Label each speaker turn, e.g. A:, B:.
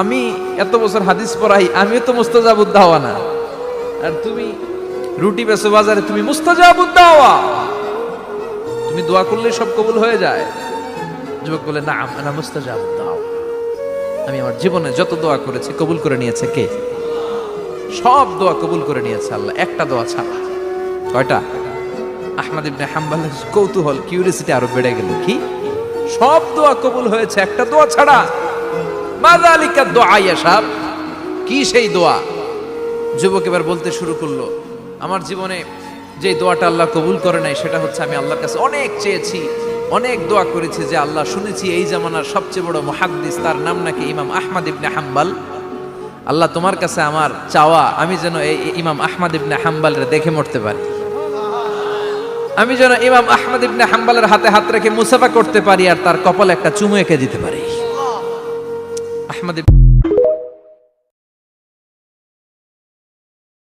A: আমি এত বছর হাদিস পড়াই, আমিও তো মুস্তাজাবুদ দাওয়া না, আর তুমি রুটি বেচো বাজারে, তুমি মুস্তাজাবুদ দাওয়া, তুমি দোয়া করলে সব কবুল হয়ে যায়। যুবক বলে না, আনা মুস্তাজাবুদ দাওয়া, আমি আমার জীবনে যত দোয়া করেছি কবুল করে নিয়েছে কে? সব দোয়া কবুল করে নিয়েছে আল্লাহ, একটা দোয়া ছাড়া। কয়টা? আহমদ ইবনে হাম্বলের কৌতূহল, কিউরিসিটি আরো বেড়ে গেল, কি সব দোয়া কবুল হয়েছে একটা দোয়া ছাড়া। মাযালিকা দোয়া ইয়া শাব, কি সেই দোয়া? যুবক এবার বলতে শুরু করলো, আমার জীবনে যে দোয়াটা আল্লাহ কবুল করে নাই সেটা হচ্ছে আমি আল্লাহর কাছে অনেক চেয়েছি, অনেক দোয়া করেছি যে আল্লাহ, শুনেছি এই জামানার সবচেয়ে বড় মুহাদ্দিস, তার নাম নাকি ইমাম আহমদ ইবনে হাম্বল। আল্লাহ তোমার কাছে আমার চাওয়া, আমি যেন এই ইমাম আহমদ ইবনে হাম্বলরে দেখে মরতে পারি, আমি যেন ইমাম আহমদ ইবনে হাম্বলের হাতে হাত রেখে মুসাফা করতে পারি আর তার কপালে একটা চুমু এঁকে দিতে পারি। আহমদ